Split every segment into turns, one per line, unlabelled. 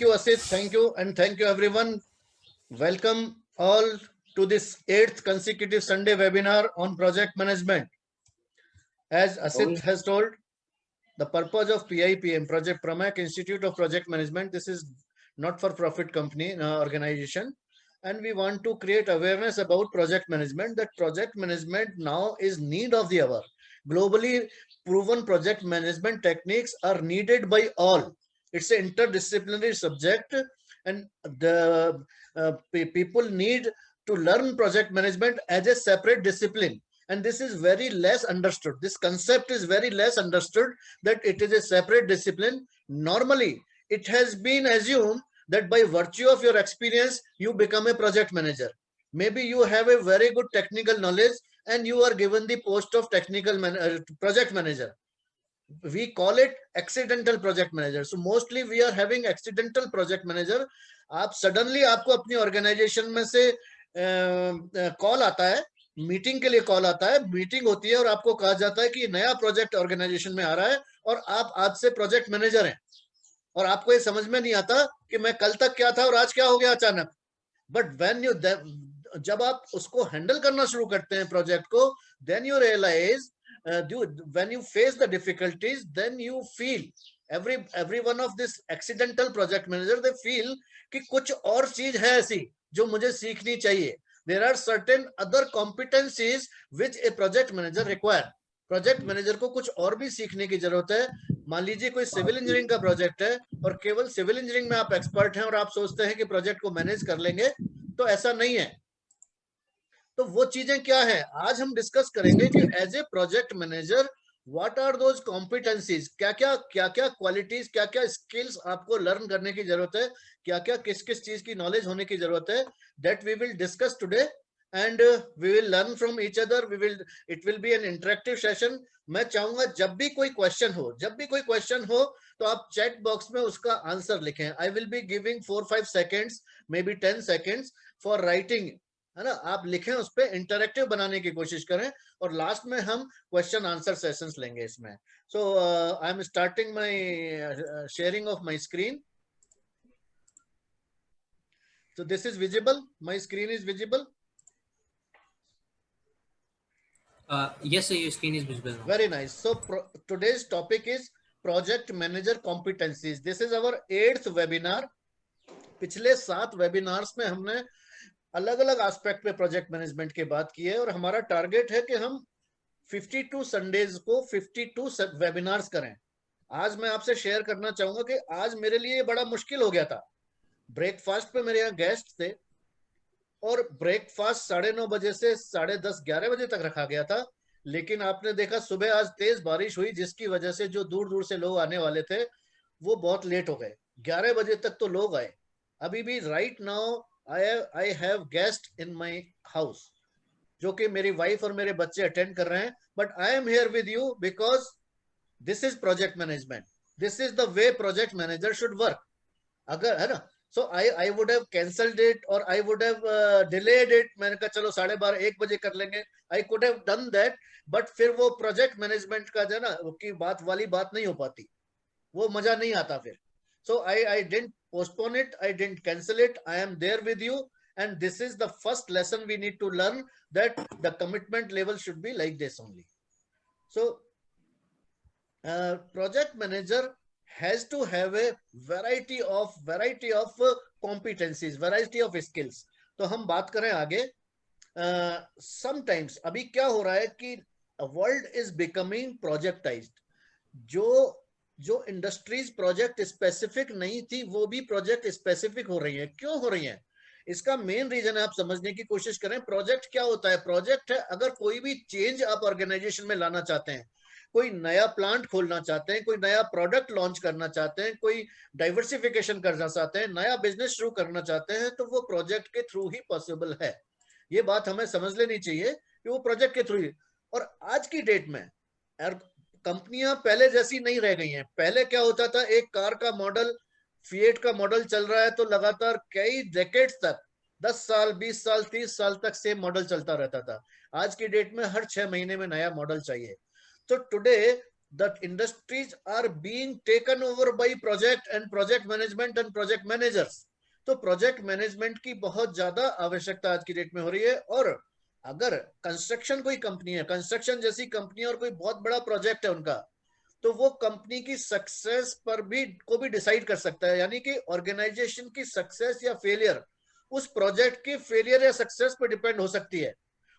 you, Asit. Thank you, and thank you, everyone. Welcome all to this 8th consecutive Sunday webinar on project management. As Asit has told, the purpose of PIPM, Project Pramac Institute of Project Management, this is not for profit company organization, and we want to create awareness about project management, that project management now is need of the hour. Globally proven project management techniques are needed by all. It's an interdisciplinary subject, and the people need to learn project management as a separate discipline, and this is very less understood. This concept is very less understood, that it is a separate discipline. Normally it has been assumed that by virtue of your experience you become a project manager. Maybe you have a very good technical knowledge and you are given the post of project manager. We call it accidental project manager. So mostly we are having accidental project manager. आप suddenly आपको अपनी organisation में से call आता है, meeting के लिए call आता है, मीटिंग होती है और आपको कहा जाता है कि नया प्रोजेक्ट ऑर्गेनाइजेशन में आ रहा है और आप आज से प्रोजेक्ट मैनेजर हैं, और आपको ये समझ में नहीं आता कि मैं कल तक क्या था और आज क्या हो गया अचानक. बट व्हेन यू जब आप उसको हैंडल करना शुरू करते हैं प्रोजेक्ट को, then you realise when you face the difficulties, then you feel every one of this accidental project manager, they feel कि कुछ और चीज है ऐसी जो मुझे सीखनी चाहिए. There are certain other competencies which a project manager require. Project manager को कुछ और भी सीखने की जरूरत है. मान लीजिए कोई सिविल इंजीनियरिंग का प्रोजेक्ट है और केवल सिविल इंजीनियरिंग में आप एक्सपर्ट हैं और आप सोचते हैं कि प्रोजेक्ट को मैनेज कर लेंगे, तो ऐसा नहीं है. तो वो चीजें क्या है आज हम डिस्कस करेंगे कि as a project manager what are those competencies, क्या क्या क्वालिटीज, क्या क्या स्किल्स आपको लर्न करने की जरूरत है, क्या क्या किस किस चीज की नॉलेज होने की जरूरत है. That we will discuss today and we will learn from each other. It will be an interactive session. मैं चाहूंगा जब भी कोई क्वेश्चन हो तो आप चैट बॉक्स में उसका आंसर लिखें. I will be giving 4-5 seconds, may be 10 seconds for writing, है ना. आप लिखें, उस पर इंटरेक्टिव बनाने की कोशिश करें और लास्ट में हम क्वेश्चन आंसर सेशंस लेंगे इसमें. So I am starting my sharing of my screen. So this is visible. My screen is visible.
Yes, sir, your screen is visible now.
Very nice. So today's topic is project manager competencies. This is our 8th webinar. पिछले 7 webinars में हमने अलग अलग aspect पे project management की बात की है और हमारा टारगेट है कि हम 52 संडेज को 52 वेबिनार्स करें. आज मैं आपसे शेयर करना चाहूंगा कि आज मेरे लिए बड़ा मुश्किल हो गया था. ब्रेकफास्ट पे मेरे यहाँ गेस्ट थे और ब्रेकफास्ट 9:30 बजे से 10:30-11 बजे तक रखा गया था, लेकिन आपने देखा सुबह आज तेज बारिश हुई जिसकी वजह से जो दूर दूर से लोग आने वाले थे वो बहुत लेट हो गए. 11 बजे तक तो लोग आए. अभी भी right now I have guest in my house, जो कि मेरी वाइफ और मेरे बच्चे अटेंड कर रहे हैं. But I am here with you because this is project management. This is the way project manager should work. अगर है ना, so I would have cancelled it or I would have delayed it. मैंने कहा चलो 12:30-1 बजे कर लेंगे. I could have done that, but फिर वो प्रोजेक्ट मैनेजमेंट का जो ना की बात वाली बात नहीं हो पाती, वो मजा नहीं आता फिर. So I didn't postpone it, I didn't cancel it. I am there with you, and this is the first lesson we need to learn, that the commitment level should be like this only. So project manager has to have a variety of competencies, variety of skills. तो हम बात करें आगे. Sometimes अभी क्या हो रहा है कि वर्ल्ड इज बिकमिंग प्रोजेक्टाइज्ड. जो इंडस्ट्रीज प्रोजेक्ट स्पेसिफिक नहीं थी वो भी प्रोजेक्ट स्पेसिफिक हो रही है. क्यों हो रही है? इसका मेन रीजन है, आप समझने की कोशिश करें. प्रोजेक्ट क्या होता है? प्रोजेक्ट है अगर कोई भी चेंज आप ऑर्गेनाइजेशन में लाना चाहते हैं, कोई नया प्लांट खोलना चाहते हैं, कोई नया प्रोडक्ट लॉन्च करना चाहते हैं, कोई डाइवर्सिफिकेशन करना चाहते हैं, नया बिजनेस शुरू करना चाहते हैं, तो वो प्रोजेक्ट के थ्रू ही पॉसिबल है. ये बात हमें समझ लेनी चाहिए कि वो प्रोजेक्ट के थ्रू ही. और आज की डेट में कंपनियां पहले जैसी नहीं रह गई हैं. पहले क्या होता था, एक कार का मॉडल, फिएट का मॉडल चल रहा है तो लगातार कई डेकेड्स तक, 10 साल 20 साल 30 साल तक सेम मॉडल चलता रहता था. आज की डेट में हर 6 महीने में नया मॉडल चाहिए. तो today that industries are being taken over by project and project management and project managers. तो प्रोजेक्ट मैनेजमेंट की बहुत ज्यादा आवश्यकता आज की डेट में हो रही है। और अगर कंस्ट्रक्शन कोई कंपनी है, कंस्ट्रक्शन जैसी कंपनी और कोई बहुत बड़ा प्रोजेक्ट है उनका, तो वो कंपनी की सक्सेस पर भी को भी डिसाइड कर सकता है। यानी कि ऑर्गेनाइजेशन की सक्सेस या फेलियर उस प्रोजेक्ट की फेलियर या सक्सेस पर डिपेंड हो सकती है,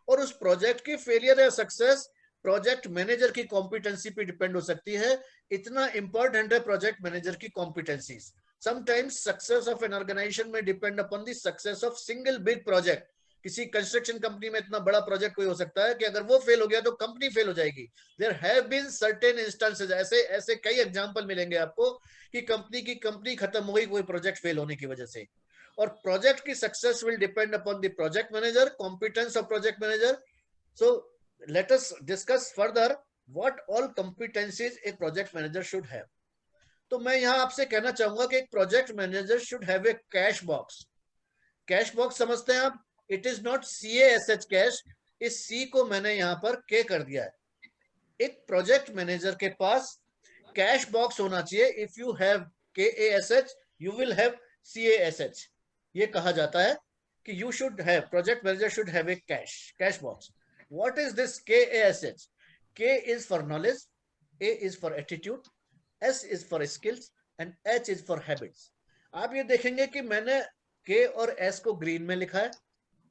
और उस प्रोजेक्ट की फेलियर या सक्सेस प्रोजेक्ट मैनेजर की कॉम्पिटेंसी पे डिपेंड हो सकती है। इतना इंपॉर्टेंट है प्रोजेक्ट मैनेजर की competencies. Sometimes success of an organization में depend upon the success of single big project. किसी कंस्ट्रक्शन कंपनी में इतना बड़ा प्रोजेक्ट कोई हो सकता है कि अगर वो फेल हो गया तो कंपनी फेल हो जाएगी। There have been certain instances, ऐसे ऐसे कई एग्जांपल मिलेंगे आपको कि कंपनी खत्म हो गई कोई प्रोजेक्ट फेल होने की वजह से। और प्रोजेक्ट की success will depend upon the project manager, competence of project manager. So let us discuss further what all competencies a project manager should have. तो मैं यहां आपसे कहना चाहूंगा कि एक project manager should have A cash box. Cash box समझते हैं आप? It is not CASH cash, इस C को मैंने यहां पर K कर दिया है। एक प्रोजेक्ट मैनेजर के पास कैश बॉक्स होना चाहिए। If you have KASH you will have CASH। ये कहा जाता है कि you should have, project manager should have A cash box. What is this KASH? K is for knowledge, A is for attitude, S is for skills and H is for habits. आप ये देखेंगे कि मैंने K और S को green में लिखा है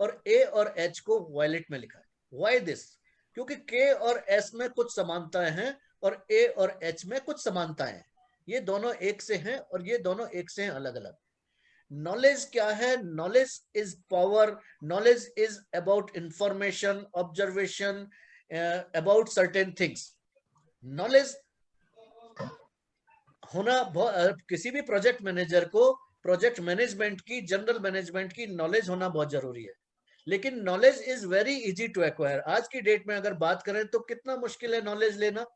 और A और H को वायलेट में लिखा है। Why this? क्योंकि K और S में कुछ समानताएं हैं और A और H में कुछ समानताएं हैं। ये दोनों एक से हैं और ये दोनों एक से हैं अलग अलग। नॉलेज क्या है? Knowledge is power, knowledge is about information, observation about certain things. Knowledge होना किसी भी प्रोजेक्ट मैनेजर को प्रोजेक्ट मैनेजमेंट की, जनरल मैनेजमेंट की नॉलेज होना बहुत जरूरी है। लेकिन knowledge is very easy to acquire. आज की डेट में अगर बात करें तो कितना मुश्किल है नॉलेज लेना।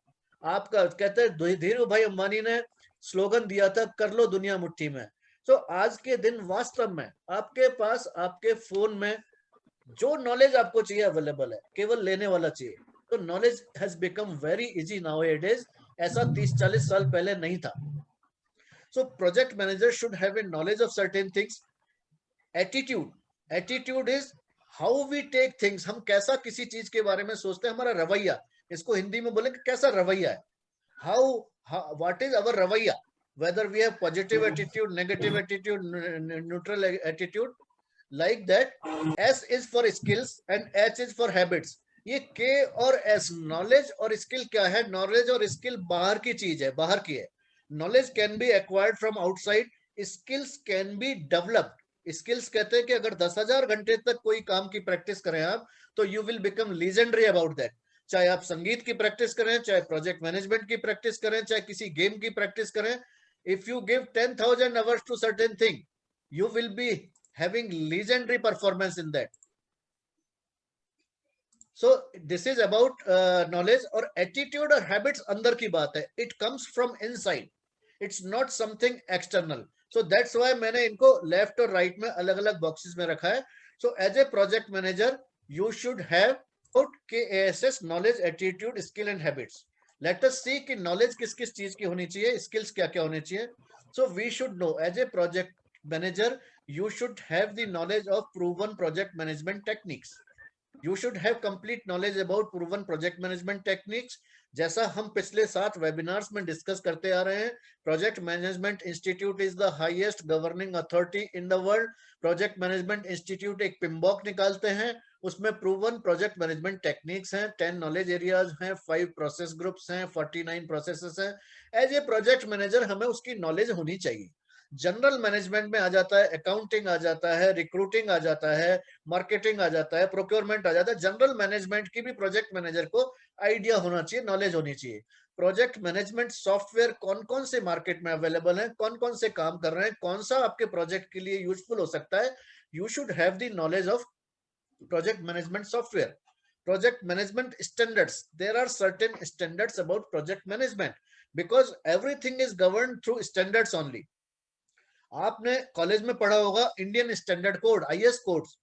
आपका कहते हैं धीरू भाई अंबानी ने स्लोगन दिया था, कर लो दुनिया मुट्ठी में। तो आज के दिन वास्तव में आपके पास आपके फोन में जो नॉलेज आपको चाहिए अवेलेबल है, केवल लेने वाला चाहिए। तो knowledge has become very easy nowadays, ऐसा 30-40 साल पहले नहीं था। So project manager should have a knowledge of certain things. Attitude is how we take things. हम कैसा किसी चीज के बारे में सोचते हैं, हमारा रवैया, इसको हिंदी में बोलेंगे कैसा रवैया है। हाउ व्हाट इज अवर रवैया, whether we have positive attitude, negative attitude, neutral attitude, like that. S is for skills and H is for habits. ये K और S, नॉलेज और स्किल क्या है? नॉलेज और स्किल बाहर की चीज है, बाहर की है। Knowledge can be acquired from outside, skills can be developed. Skills कहते हैं कि अगर 10,000 घंटे तक कोई काम की प्रैक्टिस करें आप, तो you will become legendary about that. चाहे आप संगीत की प्रैक्टिस करें, चाहे प्रोजेक्ट मैनेजमेंट की प्रैक्टिस करें, चाहे किसी गेम की प्रैक्टिस करें, if you give 10,000 hours to certain thing, you will be having legendary performance in that. So this is about knowledge. और attitude और habits अंदर की बात है, it comes from inside, it's not something external. So that's why मैंने इनको left और right में अलग अलग boxes में रखा है. So as a project manager you should have KASS, knowledge, attitude, skill and habits. Let us see कि नॉलेज किस किस चीज की होनी चाहिए, स्किल्स क्या क्या होने चाहिए। So we should know as a project manager you should have the knowledge of proven project management techniques. You should have complete knowledge about proven project management techniques. जैसा हम पिछले 7 वेबिनार्स में डिस्कस करते आ रहे हैं, project management institute is the highest governing authority in the world. Project management institute एक पिम्बॉक निकालते हैं, उसमें प्रूवन प्रोजेक्ट मैनेजमेंट टेक्निक्स हैं, 10 नॉलेज एरियाज हैं, 5 प्रोसेस ग्रुप्स हैं, 49 प्रोसेसेस हैं। एज ए प्रोजेक्ट मैनेजर हमें उसकी नॉलेज होनी चाहिए। जनरल मैनेजमेंट में आ जाता है, अकाउंटिंग आ जाता है, रिक्रूटिंग आ जाता है, मार्केटिंग आ जाता है, प्रोक्योरमेंट आ जाता है। जनरल मैनेजमेंट की भी प्रोजेक्ट मैनेजर को आइडिया होना चाहिए, नॉलेज होनी चाहिए। प्रोजेक्ट मैनेजमेंट सॉफ्टवेयर कौन कौन से मार्केट में अवेलेबल है, कौन कौन से काम कर रहे हैं, कौन सा आपके प्रोजेक्ट के लिए यूजफुल हो सकता है। You should have the knowledge of project management software. Project management standards, there are certain standards about project management because everything is governed through standards only. आपने कॉलेज में पढ़ा होगा Indian standard code, IS codes.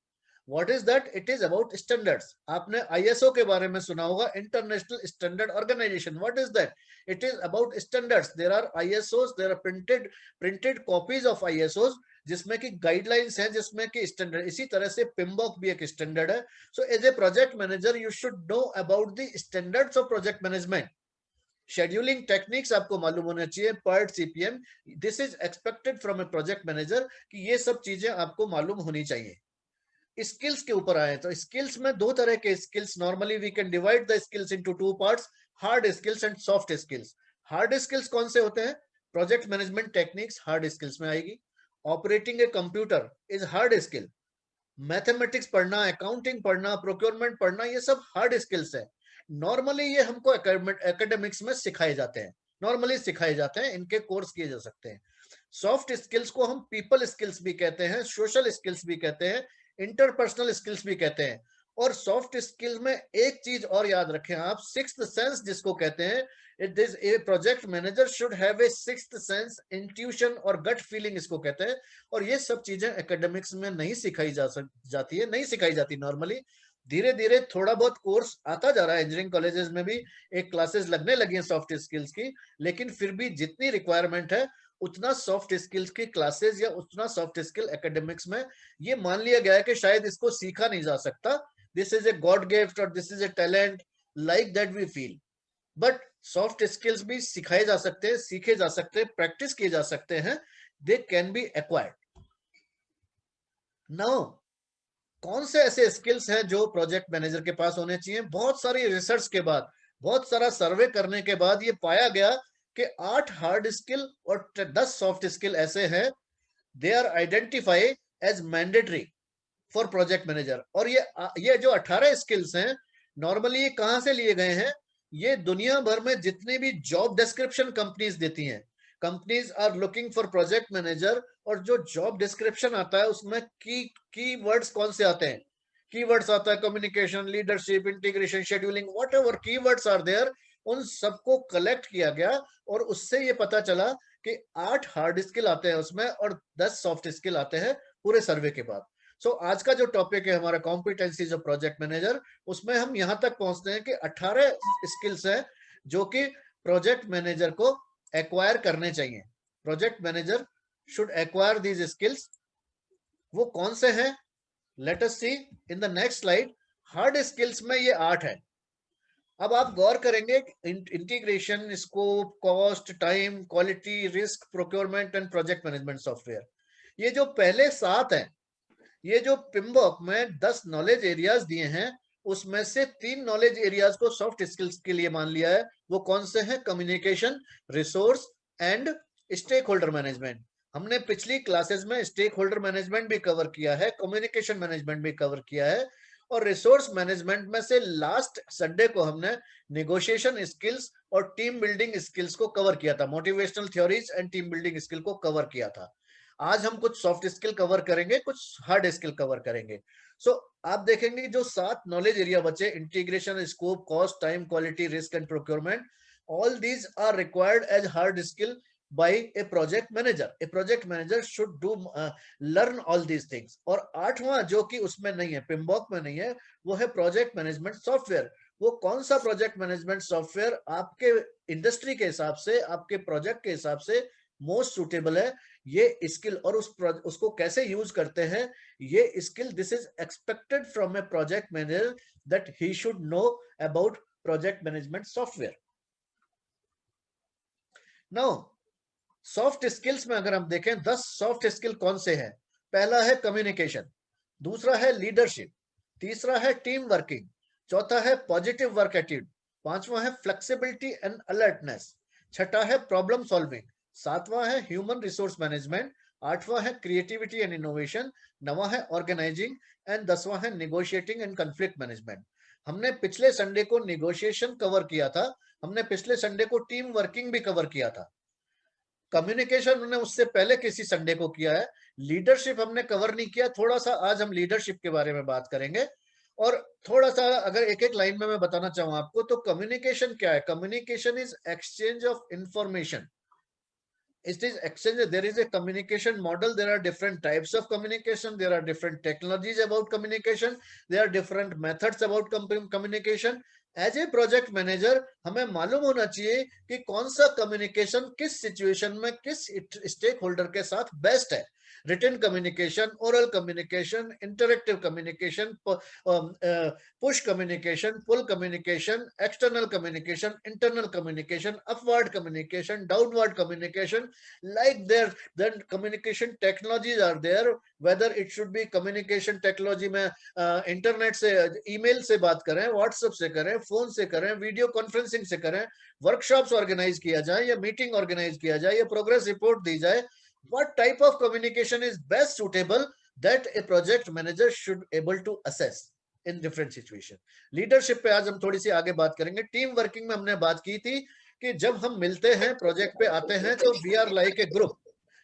What is that? It is about standards. आपने ISO के बारे में सुना होगा, International Standard Organization. What is that? It is about standards. There are ISOs, there are printed copies of ISOs जिसमें कि guidelines हैं, जिसमें कि स्टैंडर्ड. इसी तरह से पिम्बॉक भी एक स्टैंडर्ड है. So as a project manager you should know about the standards of project management. Scheduling techniques आपको मालूम होना चाहिए, PERT, CPM. This is expected from a project manager कि ये सब चीजें आपको मालूम होनी चाहिए. स्किल्स के ऊपर आए तो स्किल्स में दो तरह के skills, normally we can divide the skills into two parts, hard skills and soft skills. Hard skills कौन से होते हैं? Project management techniques hard skills में आएगी. Operating a computer is hard skill. Mathematics पढ़ना, अकाउंटिंग पढ़ना, प्रोक्योरमेंट पढ़ना, ये सब हार्ड स्किल्स है. नॉर्मली ये हमको एकेडमिक्स में सिखाए जाते हैं, नॉर्मली सिखाए जाते हैं, इनके कोर्स किए जा सकते हैं. सॉफ्ट स्किल्स को हम पीपल स्किल्स भी कहते हैं, सोशल स्किल्स भी कहते हैं, इंटरपर्सनल स्किल्स भी कहते हैं. और सॉफ्ट स्किल में एक चीज और याद रखें आप, सिक्स्थ सेंस जिसको कहते हैं. It is a project manager should have A sixth sense, intuition और गट फीलिंग इसको कहते हैं. और ये सब चीजें एकेडमिक्स में नहीं सिखाई जाती है, नहीं सिखाई जाती नॉर्मली. धीरे धीरे थोड़ा बहुत कोर्स आता जा रहा है, इंजीनियरिंग कॉलेजेस में भी एक क्लासेस लगने लगी हैं सॉफ्ट स्किल्स की. लेकिन फिर भी जितनी रिक्वायरमेंट है उतना सॉफ्ट स्किल्स की क्लासेस या उतना सॉफ्ट स्किल एकेडमिक्स में ये मान लिया गया है कि शायद इसको सीखा नहीं जा सकता. This is a god gift और this is a talent, like that we feel. But soft skills भी सिखाए जा सकते हैं, सीखे जा सकते हैं, प्रैक्टिस किए जा सकते हैं. They can be acquired. Now कौन से ऐसे स्किल्स हैं जो प्रोजेक्ट मैनेजर के पास होने चाहिए? बहुत सारी रिसर्च के बाद, बहुत सारा सर्वे करने के बाद ये पाया गया कि 8 हार्ड स्किल और 10 सॉफ्ट स्किल ऐसे हैं. They are identify as mandatory for project manager. और ये जो 18 स्किल्स हैं, नॉर्मली ये कहां से लिए गए हैं? ये दुनिया भर में जितने भी जॉब डिस्क्रिप्शन कंपनीज देती हैं, companies are looking for project manager. और जो जॉब डिस्क्रिप्शन आता है उसमें की वर्ड्स कौन से आते हैं? कीवर्ड्स आता है communication, leadership, integration, scheduling, whatever keywords are there. उन सबको कलेक्ट किया गया और उससे ये पता चला कि 8 हार्ड स्किल आते हैं उसमें और 10 सॉफ्ट स्किल आते हैं पूरे सर्वे के बाद. सो आज का जो टॉपिक है हमारा कॉम्पिटेंसीज ऑफ प्रोजेक्ट मैनेजर, उसमें हम यहां तक पहुंचते हैं कि 18 स्किल्स हैं जो कि प्रोजेक्ट मैनेजर को एक्वायर करने चाहिए. Project manager should acquire these skills. वो कौन से हैं? Let us see in the next slide. Hard skills में ये 8 है. अब आप गौर करेंगे, integration, scope, cost, time, quality, risk, procurement and project management software. ये जो पहले 7 हैं, ये जो पिम्बॉक में 10 नॉलेज एरियाज दिए हैं, उसमें से 3 नॉलेज एरियाज को सॉफ्ट स्किल्स के लिए मान लिया है. वो कौन से हैं? Communication, resource and stakeholder management. हमने पिछली क्लासेस में स्टेक होल्डर मैनेजमेंट भी कवर किया है, कम्युनिकेशन मैनेजमेंट भी कवर किया है. और रिसोर्स मैनेजमेंट में से लास्ट संडे को हमने नेगोशिएशन स्किल्स और टीम बिल्डिंग स्किल्स को कवर किया था. Motivational theories and team building skill को कवर किया था. आज हम कुछ सॉफ्ट स्किल कवर करेंगे, कुछ हार्ड स्किल कवर करेंगे. सो आप देखेंगे जो 7 नॉलेज एरिया बचे, integration, scope, cost, time, quality, risk and procurement, all these are required as hard skill by a project manager. A project manager should do learn all these things. और 8वां जो कि उसमें नहीं है, पिम्बॉक में नहीं है, वो है प्रोजेक्ट मैनेजमेंट सॉफ्टवेयर. वो कौन सा प्रोजेक्ट मैनेजमेंट सॉफ्टवेयर आपके इंडस्ट्री के हिसाब से, आपके प्रोजेक्ट के हिसाब से मोस्ट सुटेबल है? ये स्किल और उसको कैसे यूज करते हैं, ये skill, this is expected from a project manager that he should know about project management software. Now soft skills में अगर हम देखें, 10 सॉफ्ट स्किल कौन से हैं? पहला है कम्युनिकेशन, दूसरा है लीडरशिप, तीसरा है टीम वर्किंग, चौथा है पॉजिटिव वर्क एटीट्यूड, पांचवा है फ्लेक्सिबिलिटी एंड अलर्टनेस, छठा है प्रॉब्लम सॉल्विंग, सातवां है ह्यूमन रिसोर्स मैनेजमेंट, आठवां है क्रिएटिविटी एंड इनोवेशन, नवां है ऑर्गेनाइजिंग एंड 10वां है निगोशिएटिंग एंड कॉन्फ्लिक्ट मैनेजमेंट. हमने पिछले संडे को निगोशिएशन कवर किया था, हमने पिछले संडे को टीम वर्किंग भी कवर किया था. कम्युनिकेशन हमने उससे पहले किसी संडे को किया है. लीडरशिप हमने कवर नहीं किया. थोड़ा सा आज हम लीडरशिप के बारे में बात करेंगे. और थोड़ा सा अगर एक एक लाइन में मैं बताना चाहूँ आपको, तो कम्युनिकेशन क्या है? Communication is exchange of information. it is exchange. There is a communication model. There are different types of communication. There are different technologies about communication. There are different methods about communication. As a project manager हमें मालूम होना चाहिए कि कौन सा communication किस situation में किस स्टेक होल्डर के साथ बेस्ट है. written communication, oral communication, interactive communication, push communication, pull communication, external communication, internal communication, upward communication, downward communication. Like there, then communication technologies are there. Whether it should be communication technology में internet से, email से बात करें, WhatsApp से करें, phone से करें, video conferencing से करें, वर्कशॉप्स ऑर्गेनाइज किया जाए या मीटिंग ऑर्गेनाइज किया जाए या प्रोग्रेस रिपोर्ट दी जाए. What type of communication is best suitable that a project manager should able to assess in different situation. Leadership पे आज हम थोड़ी सी आगे बात करेंगे. टीम वर्किंग में हमने बात की थी कि जब हम मिलते हैं, प्रोजेक्ट पे आते हैं, तो we are like a group.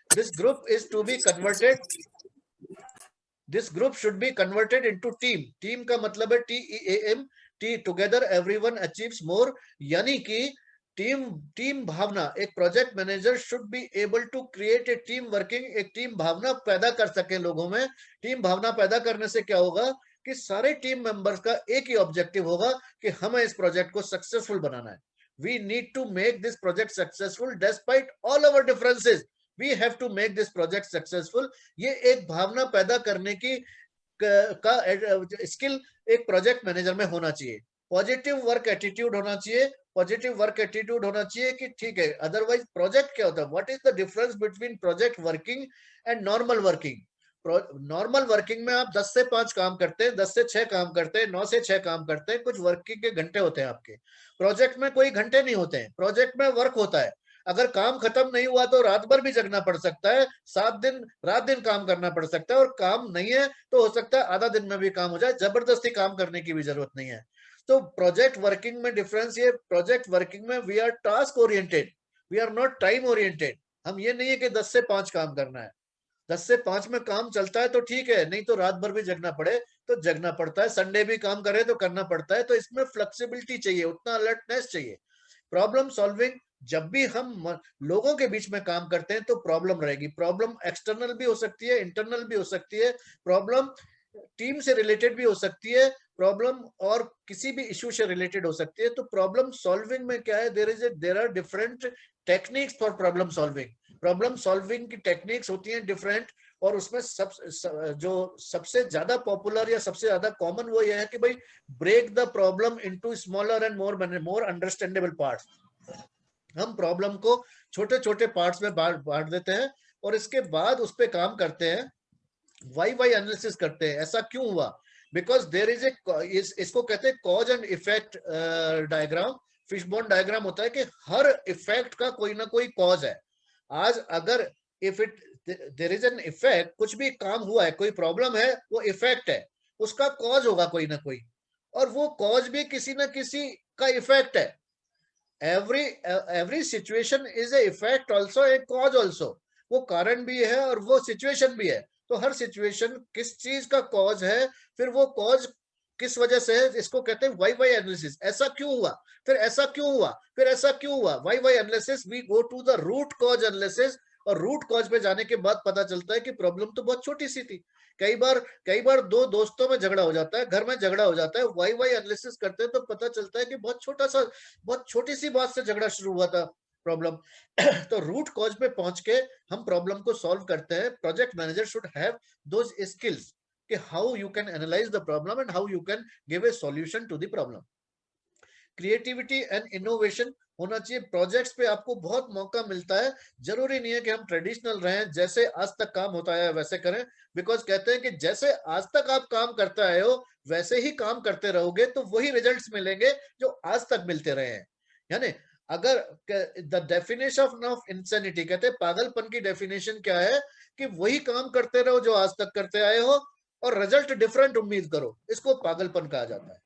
This group is to be converted. This group should be converted into team. Team का मतलब है TEAM, T together everyone achieves more. यानी कि टीम भावना, एक project manager should be able to create a team working, एक team भावना पैदा कर सके लोगों में. टीम भावना पैदा करने से क्या होगा कि सारे टीम मेंबर्स का एक ही ऑब्जेक्टिव होगा कि हमें इस प्रोजेक्ट को सक्सेसफुल बनाना है. We need to make this project successful despite all our differences. We have to make this project successful. ये एक भावना पैदा करने की का स्किल एक प्रोजेक्ट मैनेजर में होना चाहिए. पॉजिटिव वर्क एटीट्यूड होना चाहिए. पॉजिटिव वर्क एटीट्यूड होना चाहिए कि ठीक है, अदरवाइज प्रोजेक्ट क्या होता है, what is the difference between project working and normal working. Normal working में आप 10 से 5 काम करते हैं, 10 से 6 काम करते हैं, 9 से 6 काम करते हैं, कुछ वर्किंग के घंटे होते हैं आपके. प्रोजेक्ट में कोई घंटे नहीं होते हैं. प्रोजेक्ट में वर्क होता है. अगर काम खत्म नहीं हुआ तो रात भर भी जगना पड़ सकता है, 7 दिन रात दिन काम करना पड़ सकता है, और काम नहीं है तो हो सकता है आधा दिन में भी काम हो जाए. जबरदस्ती काम करने की भी जरूरत नहीं है. तो प्रोजेक्ट वर्किंग में डिफरेंस ये, प्रोजेक्ट वर्किंग में we are task oriented, we are not time oriented. हम ये नहीं है कि 10 से 5 काम करना है. 10 से 5 में काम चलता है तो ठीक है, नहीं तो रात भर भी जगना पड़े तो जगना पड़ता है, संडे भी काम करे तो करना पड़ता है. तो इसमें फ्लेक्सिबिलिटी चाहिए, उतना अलर्टनेस चाहिए. प्रॉब्लम सॉल्विंग, जब भी हम लोगों के बीच में काम करते हैं तो प्रॉब्लम रहेगी. प्रॉब्लम एक्सटर्नल भी हो सकती है, इंटरनल भी हो सकती है, प्रॉब्लम टीम से रिलेटेड भी हो सकती है, प्रॉब्लम और किसी भी इश्यू से रिलेटेड हो सकती है. तो प्रॉब्लम सॉल्विंग में क्या है, there are different techniques for problem solving. Problem solving की टेक्निक्स होती हैं डिफरेंट, और उसमें जो सबसे ज्यादा पॉपुलर या सबसे ज्यादा कॉमन वो ये है कि भाई break the problem into smaller and more understandable parts. हम प्रॉब्लम को छोटे छोटे पार्ट्स में बांट देते हैं और इसके बाद उस पर काम करते हैं, वाई एनालिसिस करते हैं, ऐसा क्यों हुआ. बिकॉज देर इज ए, इसको कहते हैं cause and effect diagram. Fishbone diagram होता है कि हर इफेक्ट का कोई ना कोई कॉज है. आज अगर if it there is an effect, कुछ भी काम हुआ है, कोई प्रॉब्लम है, वो इफेक्ट है, उसका कॉज होगा कोई ना कोई, और वो कॉज भी किसी ना किसी का इफेक्ट है. every situation is a effect also, a cause also. वो कारण भी है और वो सिचुएशन भी है. तो हर सिचुएशन किस चीज का कॉज है, फिर वो कॉज किस वजह से है, इसको कहते हैं वाई एनालिसिस. ऐसा क्यों हुआ, फिर ऐसा क्यों हुआ, फिर ऐसा क्यों हुआ, why analysis. We go to the root cause analysis, और रूट कॉज पे जाने के बाद पता चलता है कि प्रॉब्लम तो बहुत छोटी सी थी. कई बार दो दोस्तों में झगड़ा हो जाता है, घर में झगड़ा हो जाता है, वाई एनालिसिस करते हैं तो पता चलता है कि बहुत छोटी सी बात से झगड़ा शुरू हुआ था प्रॉब्लम. तो रूट कॉज पे पहुंच के हम प्रॉब्लम को सॉल्व करते हैं. Project manager should have those skills कि how you can analyse the problem and how you can give a solution to the problem. Creativity and innovation होना चाहिए. प्रोजेक्ट्स पे आपको बहुत मौका मिलता है. जरूरी नहीं है कि हम ट्रेडिशनल रहें, जैसे आज तक काम होता है वैसे करें. बिकॉज कहते हैं कि जैसे आज तक आप काम करते आए हो वैसे ही काम करते रहोगे तो वही रिजल्ट्स मिलेंगे जो आज तक मिलते रहे हैं. यानी अगर द डेफिनेशन ऑफ इंसैनिटी, कहते हैं पागलपन की डेफिनेशन क्या है, कि वही काम करते रहो जो आज तक करते आए हो और रिजल्ट डिफरेंट उम्मीद करो, इसको पागलपन कहा जाता है.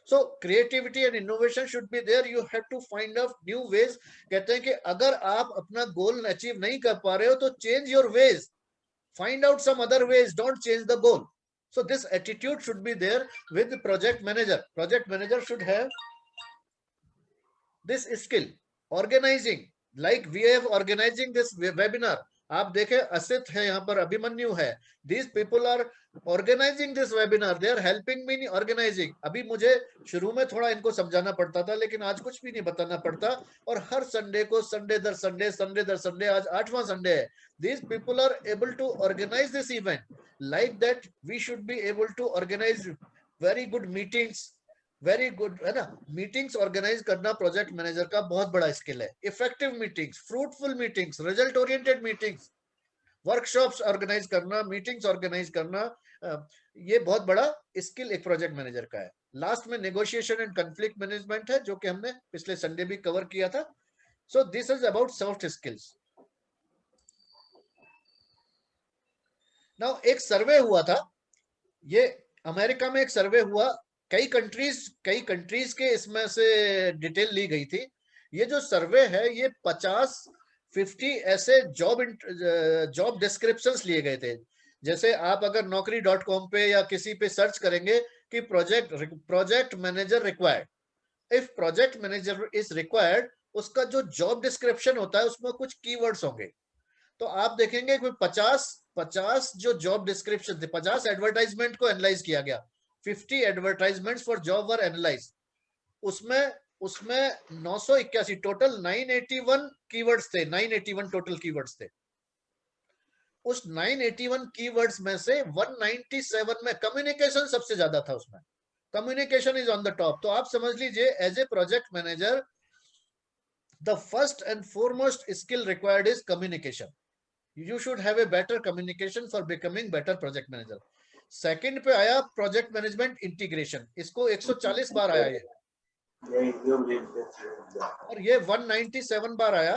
So creativity and innovation should be there. You have to find out new ways. कहते हैं कि अगर आप अपना गोल अचीव नहीं कर पा रहे हो तो change your ways. Find out some other ways. Don't change the goal. So this attitude should be there with the project manager. Project manager should have this skill. Organizing. like we have organizing this webinar. आप देखें असित है यहाँ पर, अभिमन्यु है. These people are organizing this webinar. They are helping me in organizing. अभी मुझे शुरू में थोड़ा इनको समझाना पड़ता था, लेकिन आज कुछ भी नहीं बताना पड़ता. और हर संडे को, संडे दर संडे, आज 8वां संडे है. These people are able to organize this event. Like that, we should be able to organize very good meetings. Very good है ना. मीटिंग्स ऑर्गेनाइज करना प्रोजेक्ट मैनेजर का बहुत बड़ा स्किल है. Effective meetings, fruitful meetings, result oriented meetings, workshops organize करना, meetings organize करना, ये बहुत बड़ा स्किल एक प्रोजेक्ट मैनेजर का है. लास्ट में नेगोशिएशन एंड कॉन्फ्लिक्ट मैनेजमेंट है, जो कि हमने पिछले संडे भी कवर किया था. सो this is about soft skills. Now एक सर्वे हुआ था, ये अमेरिका में एक सर्वे हुआ, कई कंट्रीज के इसमें से डिटेल ली गई थी. ये जो सर्वे है ये 50 ऐसे जॉब डिस्क्रिप्शंस लिए गए थे. जैसे आप अगर naukri.com पे या किसी पे सर्च करेंगे कि project manager required, if project manager is required, उसका जो जॉब डिस्क्रिप्शन होता है उसमें कुछ कीवर्ड्स होंगे. तो आप देखेंगे कि 50 जो जॉब डिस्क्रिप्शन थे, 50 एडवर्टाइजमेंट को एनालाइज किया गया. 50 advertisements for job were analyse. उसमें 981 टोटल 981 कीवर्ड्स थे. 981 टोटल कीवर्ड्स थे. उस 981 कीवर्ड्स में से 197 में कम्युनिकेशन सबसे ज्यादा था. उसमें communication is on the top. तो आप समझ लीजिए as a project manager the first and foremost skill required is communication. You should have a better communication for becoming better project manager. Second पे आया प्रोजेक्ट मैनेजमेंट इंटीग्रेशन. इसको 140 बार आया ये, और ये 197 बार आया,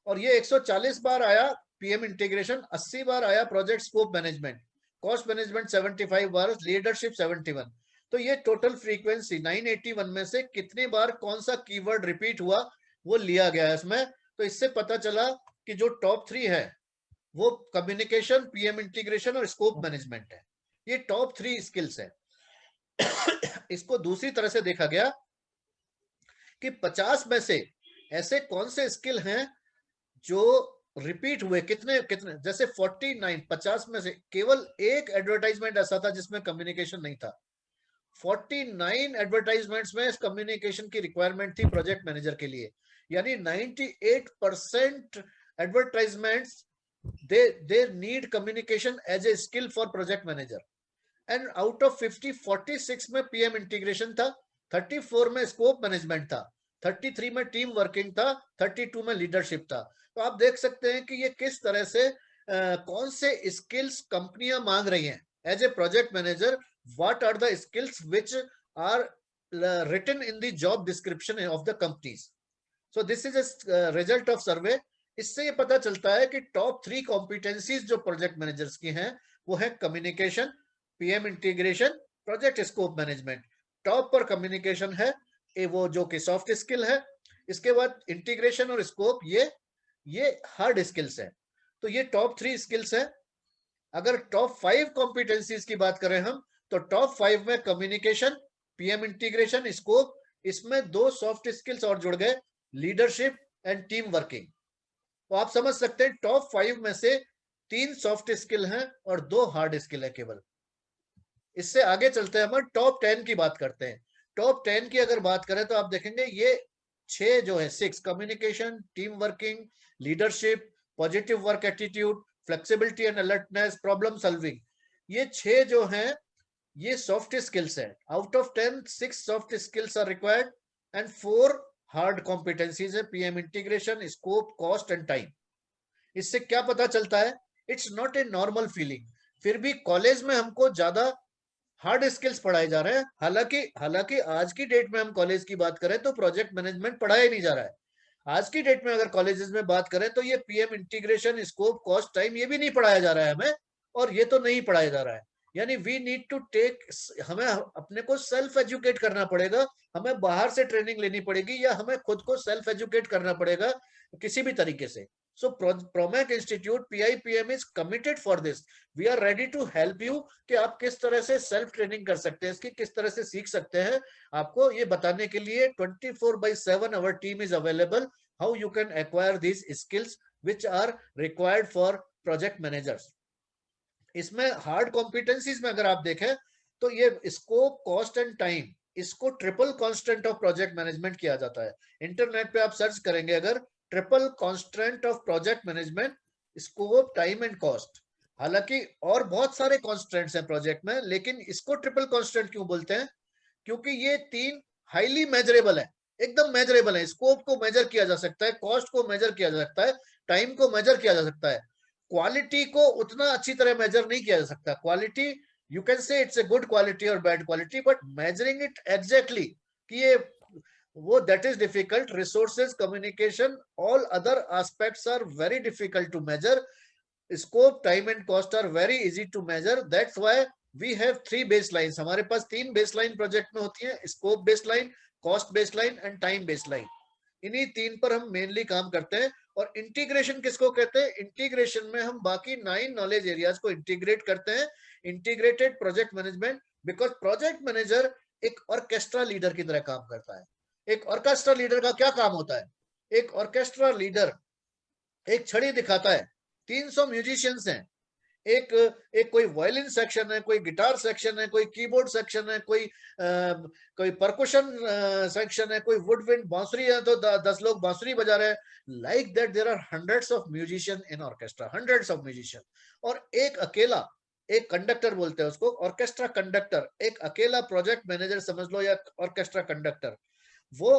और ये 140 बार आया पीएम इंटीग्रेशन. 80 बार आया project scope management. Cost management 75 बार, लीडरशिप 71. तो ये टोटल फ्रीक्वेंसी 981 में से कितनी बार कौन सा कीवर्ड रिपीट हुआ वो लिया गया है इसमें. तो इससे पता चला कि जो टॉप 3 है वो कम्युनिकेशन, पीएम इंटीग्रेशन और स्कोप मैनेजमेंट है. ये टॉप 3 स्किल्स है. इसको दूसरी तरह से देखा गया कि 50 में से ऐसे कौन से स्किल हैं जो रिपीट हुए. कितने जैसे 50 में से केवल एक एडवर्टाइजमेंट ऐसा था जिसमें कम्युनिकेशन नहीं था. 49 एडवर्टाइजमेंट्स में कम्युनिकेशन की रिक्वायरमेंट थी प्रोजेक्ट मैनेजर के लिए. यानी 98% advertisements they need communication as a skill for project manager. And out of 50, 46 में पीएम इंटीग्रेशन था, 34 में स्कोप मैनेजमेंट था, 33 में टीम वर्किंग था, 32 में लीडरशिप था. तो आप देख सकते हैं कि ये किस तरह से कौन से स्किल्स कंपनियां मांग रही हैं as a project manager. What are the skills which are written in the job description of the companies. So this is a result of survey. इससे ये पता चलता है कि टॉप 3 कॉम्पिटेंसीज जो प्रोजेक्ट मैनेजर्स की हैं वो है communication, PM integration, project scope management. Top पर कम्युनिकेशन है, वो जो कि सॉफ्ट स्किल है. इसके बाद इंटीग्रेशन और स्कोप, ये हार्ड स्किल्स है. तो ये टॉप 3 स्किल्स है. अगर टॉप 5 कॉम्पिटेंसीज की बात करें हम, तो टॉप 5 में कम्युनिकेशन, पीएम इंटीग्रेशन, स्कोप, इसमें 2 सॉफ्ट स्किल्स और जुड़ गए, लीडरशिप एंड टीम वर्किंग. तो आप समझ सकते हैं टॉप 5 में से 3 सॉफ्ट स्किल हैं और 2 हार्ड स्किल है केवल. इससे आगे चलते हैं, हम टॉप 10 की बात करते हैं. टॉप 10 की अगर बात करें तो आप देखेंगे ये 6 जो है, 6 communication, team working, leadership, positive work attitude, flexibility and alertness, problem solving, ये 6 जो हैं ये सॉफ्ट स्किल्स है. Out of 10, 6 soft skills are required and 4 hard competencies है, PM integration, scope, cost and time. इससे क्या पता चलता है, it's not a normal feeling. फिर भी कॉलेज में हमको ज्यादा हार्ड स्किल्स पढ़ाए जा रहे हैं. हालांकि आज की डेट में हम कॉलेज की बात करें तो प्रोजेक्ट मैनेजमेंट पढ़ाया नहीं जा रहा है. आज की डेट में अगर कॉलेजेस में बात करें तो ये PM integration, scope, cost, time ये भी नहीं पढ़ाया जा रहा है हमें, और ये तो नहीं पढ़ाया जा रहा है. यानी वी नीड टू टेक, हमें अपने को सेल्फ एजुकेट करना पड़ेगा. हमें बाहर से ट्रेनिंग लेनी पड़ेगी या हमें खुद को सेल्फ एजुकेट करना पड़ेगा किसी भी तरीके से. So Promac Institute PIPM is committed for this. We are ready to help you कि आप किस तरह से सेल्फ ट्रेनिंग कर सकते हैं, इसकी किस तरह से सीख सकते हैं. आपको ये बताने के लिए 24/7 our team is available. How you can acquire these skills which are required for project managers. इसमें हार्ड कॉम्पिटेंसीज में अगर आप देखें तो ये स्कोप, कॉस्ट एंड टाइम, इसको triple constant of project management किया जाता है. इंटरनेट पे आप सर्च करेंगे अगर triple constant of project management, scope, time and cost. हालांकि और बहुत सारे कॉन्स्टेंट्स हैं प्रोजेक्ट में, लेकिन इसको ट्रिपल कांस्टेंट क्यों बोलते हैं? क्योंकि ये तीन हाईली मेजरेबल है, एकदम मेजरेबल है. स्कोप को मेजर किया जा सकता है, कॉस्ट को मेजर किया जा सकता है, टाइम को मेजर किया जा सकता है. क्वालिटी को उतना अच्छी तरह मेजर नहीं किया जा सकता. Quality you can say it's a good quality और bad quality, but measuring it exactly कि ये वो that is difficult. Resources, communication, all other aspects are very difficult to measure. Scope, time and cost are very easy to measure. That's why we have 3 baselines. हमारे पास 3 baseline project में होती है: scope baseline, cost baseline and time baseline. इन्हीं 3 पर हम mainly काम करते हैं. और इंटीग्रेशन किसको कहते हैं? इंटीग्रेशन में हम बाकी 9 नॉलेज एरियाज को इंटीग्रेट करते हैं. Integrated project management, because project manager एक ऑर्केस्ट्रा लीडर की तरह काम करता है. एक ऑर्केस्ट्रा लीडर का क्या काम होता है? एक ऑर्केस्ट्रा लीडर एक छड़ी दिखाता है. 300 म्यूजिशियंस हैं. एक कोई वायलिन सेक्शन है, कोई गिटार सेक्शन है, कोई कीबोर्ड सेक्शन है, कोई परकुशन सेक्शन है, कोई वुड विंड बांसुरी है तो 10 लोग बांसुरी बजा रहे हैं. Like that there are hundreds of musician in orchestra, hundreds of musician. और एक अकेला, एक कंडक्टर बोलते हैं उसको, ऑर्केस्ट्रा कंडक्टर. एक अकेला प्रोजेक्ट मैनेजर समझ लो या ऑर्केस्ट्रा कंडक्टर. वो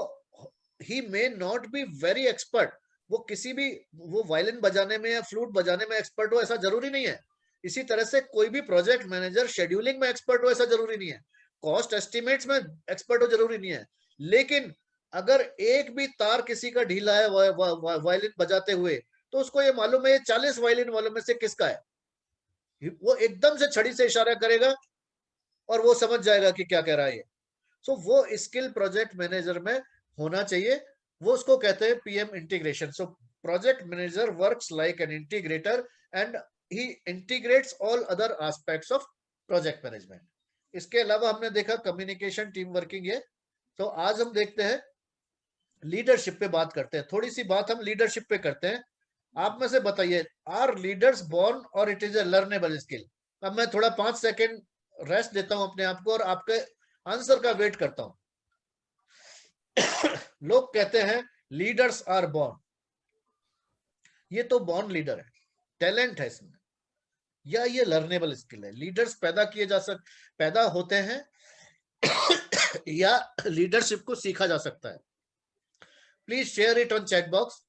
ही may not be very expert. वो किसी भी, वो वायलिन बजाने में या फ्लूट बजाने में एक्सपर्ट हो ऐसा जरूरी नहीं है. इसी तरह से कोई भी प्रोजेक्ट मैनेजर शेड्यूलिंग में एक्सपर्ट हो ऐसा जरूरी नहीं है. कॉस्ट एस्टिमेट्स में एक्सपर्ट हो जरूरी नहीं है. लेकिन अगर एक भी तार किसी का ढीला है वायलिन बजाते हुए, तो उसको ये मालूम है ये 40 वायलिन वालों में से किसका है. वो एकदम से छड़ी से इशारा करेगा और वो समझ जाएगा कि क्या कह रहा है ये. सो वो स्किल प्रोजेक्ट मैनेजर में होना चाहिए. वो उसको कहते हैं PM integration. So project manager works like an integrator and he integrates all other aspects of project management. इसके अलावा हमने देखा कम्युनिकेशन, टीम वर्किंग है. तो आज हम देखते हैं लीडरशिप पे बात करते हैं. थोड़ी सी बात हम लीडरशिप पे करते हैं. आप में से बताइए, आर लीडर्स बॉर्न और it is a learnable skill? अब मैं थोड़ा 5 सेकेंड रेस्ट देता हूं अपने आप को और आपके आंसर का वेट करता हूं. लोग कहते हैं लीडर्स आर बॉर्न. ये तो बॉर्न लीडर है, टैलेंट है इसमें, या ये लर्नेबल स्किल है? लीडर्स पैदा होते हैं या लीडरशिप को सीखा जा सकता है? Please share it on chat box.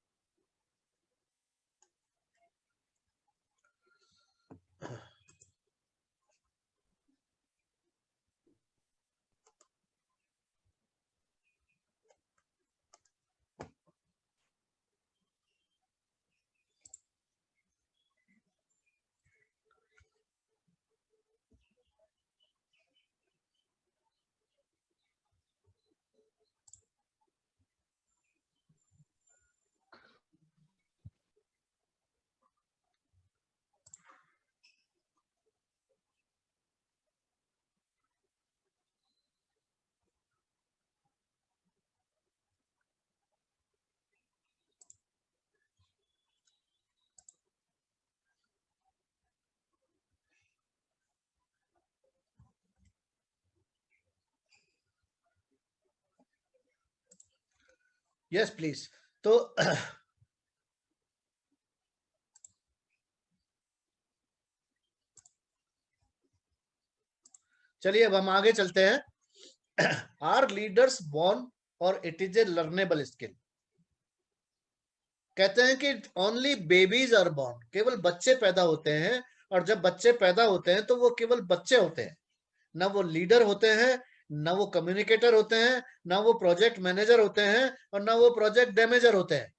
Yes please. तो चलिए अब हम आगे चलते हैं. आर लीडर्स बॉर्न और it is a learnable skill? कहते हैं कि ओनली बेबीज आर बॉर्न. केवल बच्चे पैदा होते हैं, और जब बच्चे पैदा होते हैं तो वो केवल बच्चे होते हैं. ना वो लीडर होते हैं, ना वो कम्युनिकेटर होते हैं, ना वो प्रोजेक्ट मैनेजर होते हैं, और ना वो प्रोजेक्ट डैमेजर होते हैं.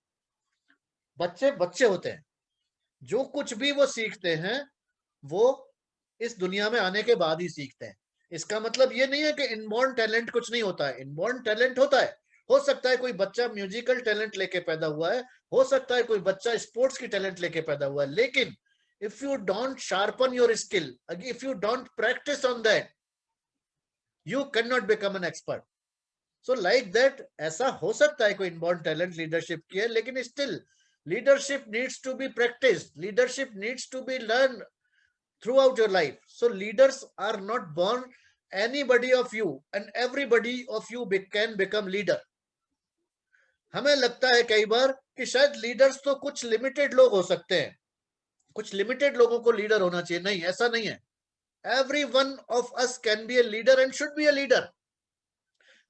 बच्चे बच्चे होते हैं. जो कुछ भी वो सीखते हैं वो इस दुनिया में आने के बाद ही सीखते हैं. इसका मतलब ये नहीं है कि इनबॉर्न टैलेंट कुछ नहीं होता है. इनबॉर्न टैलेंट होता है, हो सकता है कोई बच्चा म्यूजिकल टैलेंट लेके पैदा हुआ है, हो सकता है कोई बच्चा स्पोर्ट्स की टैलेंट लेके पैदा हुआ है, लेकिन if you don't sharpen your skill, if you don't practice on that, you cannot become an expert. So like that, ऐसा हो सकता है कोई इनबॉर्न टैलेंट लीडरशिप की है, लेकिन still leadership needs to be practiced, leadership needs to be learned throughout your life. So leaders are not born, anybody of you and everybody of you can become leader. हमें लगता है कई बार कि शायद leaders तो कुछ लिमिटेड लोग हो सकते हैं, कुछ लिमिटेड लोगों को लीडर होना चाहिए. नहीं, ऐसा नहीं है. Every one of us can be a leader and should be a leader.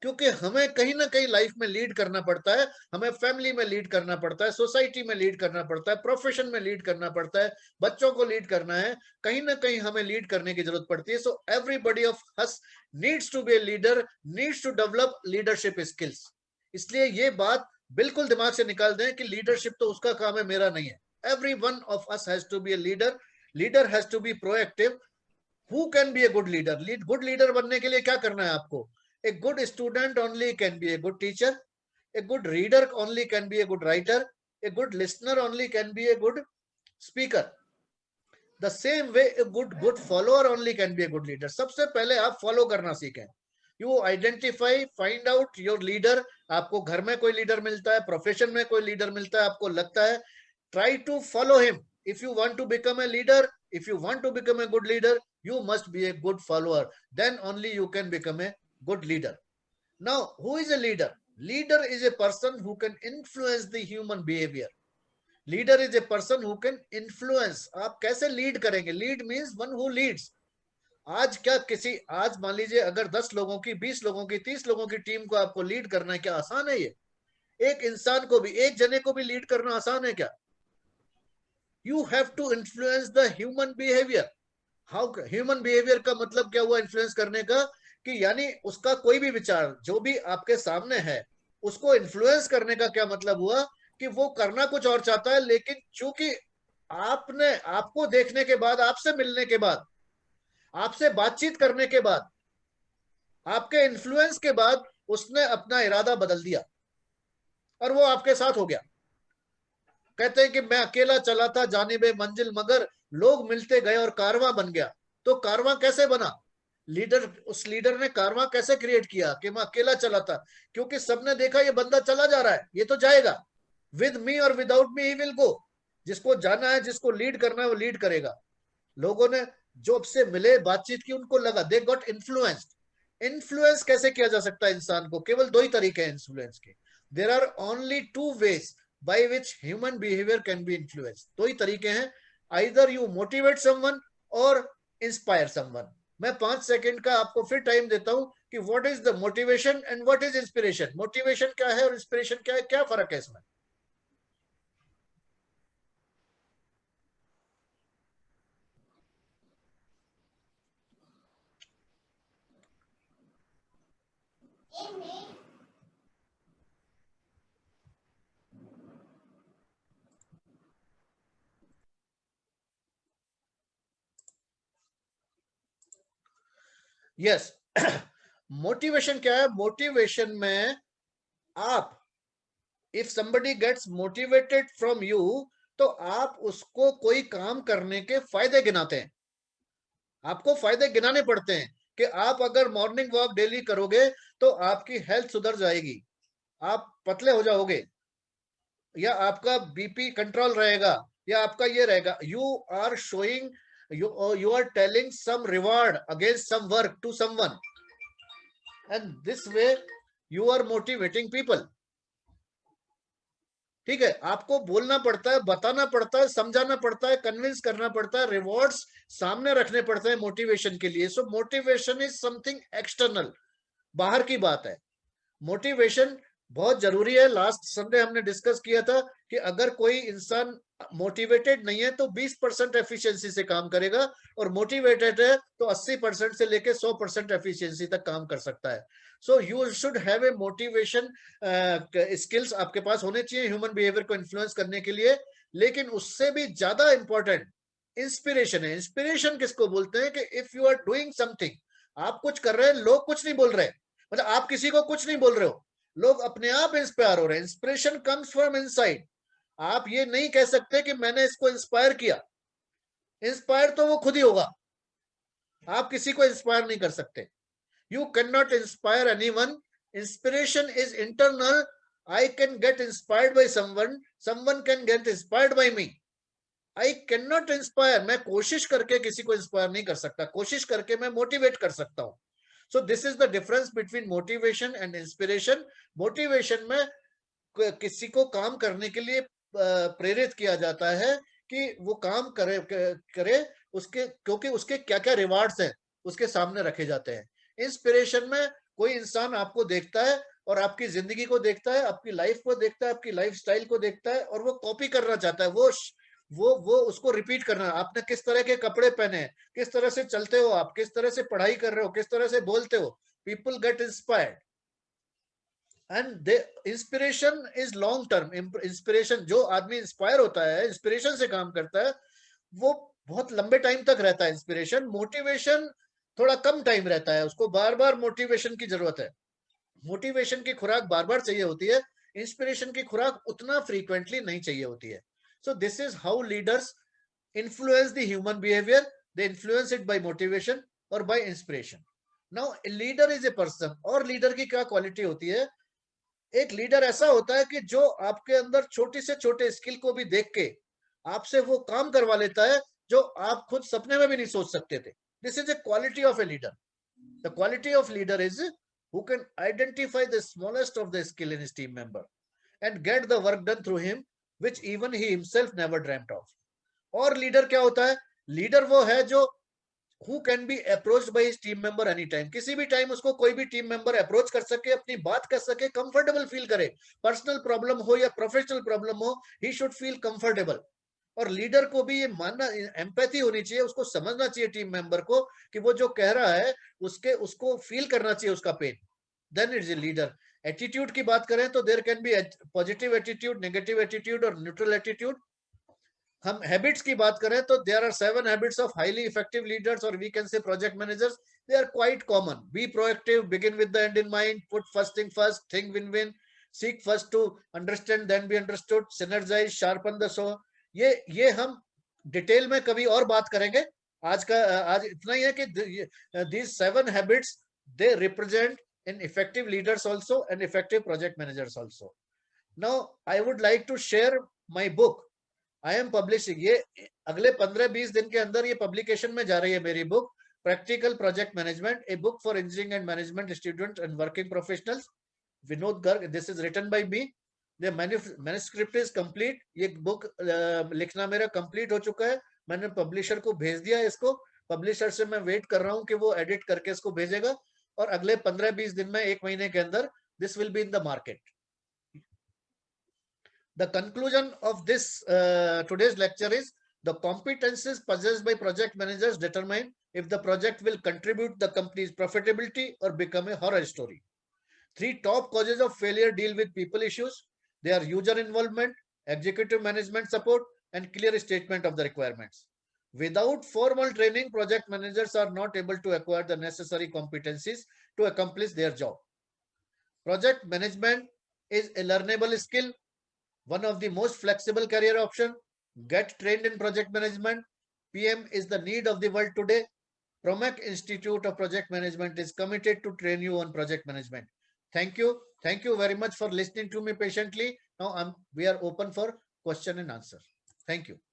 क्योंकि हमें कहीं ना कहीं लाइफ में लीड करना पड़ता है, हमें फैमिली में लीड करना पड़ता है, सोसाइटी में लीड करना पड़ता है, प्रोफेशन में लीड करना पड़ता है, बच्चों को लीड करना है, कहीं ना कहीं हमें लीड करने की जरूरत पड़ती है. So everybody of us needs to be a leader, needs to develop leadership skills. इसलिए ये बात बिल्कुल दिमाग से निकाल दें कि लीडरशिप तो उसका काम है, मेरा नहीं है. Every one of us has to be a leader. Leader has to be proactive. Who can be a good leader? Good leader बनने के लिए क्या करना है आपको? A good student only can be a good teacher. A good reader only can be a good writer. A good listener only can be a good speaker. The same way, a good follower only can be a good leader. सबसे पहले आप follow करना सीखें. You identify, find out your leader. आपको घर में कोई leader मिलता है, प्रोफेशन में कोई लीडर मिलता है, आपको लगता है, try to follow him. If you want to become a leader, if you want to become a good leader, you must be a good follower. Then only you can become a good leader. Now, who is a leader? Leader is a person who can influence the human behavior. Leader is a person who can influence. आप कैसे lead करेंगे? Lead means one who leads. आज क्या किसी, आज मान लीजिए अगर 10 लोगों की, 20 लोगों की, 30 लोगों की टीम को आपको लीड करना है, क्या आसान है ये? एक इंसान को भी, एक जने को भी लीड करना आसान है क्या? You have to influence the human behavior. How human behavior का मतलब क्या हुआ इन्फ्लुएंस करने का? कि यानी उसका कोई भी विचार जो भी आपके सामने है, उसको इन्फ्लुएंस करने का क्या मतलब हुआ? कि वो करना कुछ और चाहता है, लेकिन चूंकि आपने, आपको देखने के बाद, आपसे मिलने के बाद, आपसे बातचीत करने के बाद, आपके इन्फ्लुएंस के बाद उसने अपना इरादा बदल दिया और वो आपके साथ हो गया. कहते हैं कि मैं अकेला चला था जानिबे मंजिल, मगर लोग मिलते गए और कारवां बन गया. तो कारवां कैसे बना? लीडर, उस लीडर ने कारवां कैसे क्रिएट किया कि मैं अकेला चला था? क्योंकि सबने देखा ये बंदा चला जा रहा है, ये तो जाएगा. विद मी और without me he will go. जिसको जाना है, जिसको लीड करना है, वो लीड करेगा. लोगों ने जो से मिले, बातचीत की, उनको लगा, दे गॉट इन्फ्लुएंस्ड. इन्फ्लुएंस कैसे किया जा सकता है इंसान को? केवल दो ही तरीके हैं इन्फ्लुएंस के. There are only two ways by which human behavior can be influenced. दो ही तरीके हैं. either you motivate someone or inspire someone. मैं 5 सेकंड का आपको फिर टाइम देता हूं कि what is the motivation and what is inspiration. Motivation क्या है और इंस्पिरेशन क्या है, क्या फर्क है इसमें? यस. मोटिवेशन क्या है? मोटिवेशन में आप, if somebody gets motivated from you, तो आप उसको कोई काम करने के फायदे गिनाते हैं. आपको फायदे गिनाने पड़ते हैं कि आप अगर मॉर्निंग वॉक डेली करोगे तो आपकी हेल्थ सुधर जाएगी, आप पतले हो जाओगे, या आपका बीपी कंट्रोल रहेगा, या आपका ये रहेगा. You are showing, you are telling some reward against some work to someone, and this way you are motivating people. ठीक है, आपको बोलना पड़ता है, बताना पड़ता है, समझाना पड़ता है, कन्विंस करना पड़ता है, रिवॉर्ड्स सामने रखने पड़ते हैं मोटिवेशन के लिए. सो मोटिवेशन इज समथिंग एक्सटर्नल, बाहर की बात है. मोटिवेशन बहुत जरूरी है. लास्ट संडे हमने डिस्कस किया था कि अगर कोई इंसान मोटिवेटेड नहीं है तो 20% एफिशिएंसी से काम करेगा, और मोटिवेटेड है तो 80% से लेके 100% एफिशिएंसी तक काम कर सकता है. So you should have a motivation skills आपके पास होने चाहिए ह्यूमन बिहेवियर को इन्फ्लुएंस करने के लिए. लेकिन उससे भी ज्यादा इंपॉर्टेंट इंस्पिरेशन है. इंस्पिरेशन किसको बोलते हैं? कि if you are doing something, आप कुछ कर रहे हैं, लोग कुछ नहीं बोल रहे, मतलब आप किसी को कुछ नहीं बोल रहे हो, लोग अपने आप इंस्पायर हो रहे हैं। Inspiration comes from inside. आप ये नहीं कह सकते कि मैंने इसको इंस्पायर किया। इंस्पायर तो वो खुद ही होगा, आप किसी को इंस्पायर नहीं कर सकते। You can not inspire anyone. Inspiration is internal. I can get inspired by someone, someone can get inspired by me. I can not inspire. मैं कोशिश करके किसी को इंस्पायर नहीं कर सकता, कोशिश करके मैं मोटिवेट कर सकता हूं। सो this is the difference between motivation and inspiration. Motivation में किसी को काम करने के लिए प्रेरित किया जाता है कि वो काम करे उसके, क्योंकि उसके क्या क्या रिवार्ड्स हैं उसके सामने रखे जाते हैं। इंस्पिरेशन में कोई इंसान आपको देखता है और आपकी जिंदगी को देखता है, आपकी लाइफ को देखता है, आपकी लाइफ स्टाइल को देखता है, और वो कॉपी करना चाहता है। वो उसको रिपीट करना। आपने किस तरह के कपड़े पहने हैं, किस तरह से चलते हो, आप किस तरह से पढ़ाई कर रहे हो, किस तरह से बोलते हो, people get inspired. And they inspiration is long term. Inspiration, जो आदमी इंस्पायर होता है, इंस्पिरेशन से काम करता है, वो बहुत लंबे टाइम तक रहता है। इंस्पिरेशन, मोटिवेशन थोड़ा कम टाइम रहता है, उसको बार बार मोटिवेशन की जरूरत है। मोटिवेशन की खुराक बार बार चाहिए होती है, इंस्पिरेशन की खुराक उतना फ्रीक्वेंटली नहीं चाहिए होती है। सो this is how leaders influence the human behavior. They influence it by motivation or by inspiration. Now a leader is a person। और लीडर की क्या क्वालिटी होती है? एक लीडर ऐसा होता है कि जो आपके अंदर छोटे से छोटे स्किल को भी देख के आपसे वो काम करवा लेता है जो आप खुद सपने में भी नहीं सोच सकते थे। This is A quality of a leader. The quality of leader is who can identify the smallest of the skill in his team member and get the work done through him which even he himself never dreamt of। और leader क्या होता है? Leader वो है जो who can be approached by his team member any time। किसी भी time उसको कोई भी टीम मेंबर अप्रोच कर सके, अपनी बात कर सके, कंफर्टेबल फील करे। पर्सनल प्रॉब्लम हो या प्रोफेशनल प्रॉब्लम हो, ही शुड फील कंफर्टेबल। और लीडर को भी ये मानना, एम्पैथी होनी चाहिए, उसको समझना चाहिए टीम मेंबर को कि वो जो कह रहा है उसको फील करना चाहिए उसका pain. Then it's a leader. Attitude की बात करें तो there can be positive attitude, negative attitude और न्यूट्रल एटीट्यूड। हम हैबिट्स की बात करें तो there are 7 habits of highly effective leaders, और we can say project managers. They are quite common. Be proactive, begin with the end in mind, put first thing first, think win win, seek first to understand then be understood, synergise, sharpen the so. ये हम detail में कभी और बात करेंगे। आज इतना ही है कि these 7 habits they represent in effective leaders also and effective project managers also। Now I would like to share my book। I am publishing, ये अगले 15-20 दिन के अंदर ये पब्लिकेशन में जा रही है मेरी book, practical project management, a book for engineering and management students and working professionals. Vinod Garg, this is written by me. The manuscript is complete. ये बुक लिखना मेरा कंप्लीट हो चुका है। मैंने पब्लिशर को भेज दिया है इसको। पब्लिशर से मैं वेट कर रहा हूँ कि वो एडिट करके इसको भेजेगा, और अगले 15-20 दिन में, 1 महीने के अंदर this will be in the market. The conclusion of this today's lecture is the competencies possessed by project managers determine if the project will contribute the company's profitability or become a horror story। 3 top causes of failure deal with people issues. They are user involvement, executive management support, and clear statement of the requirements। Without formal training, project managers are not able to acquire the necessary competencies to accomplish their job। Project management is a learnable skill, one of the most flexible career option। Get trained in project management। PM is the need of the world today। Promac Institute of Project Management is committed to train you on project management। Thank you. Thank you very much for listening to me patiently। Now we are open for question and answer। Thank you।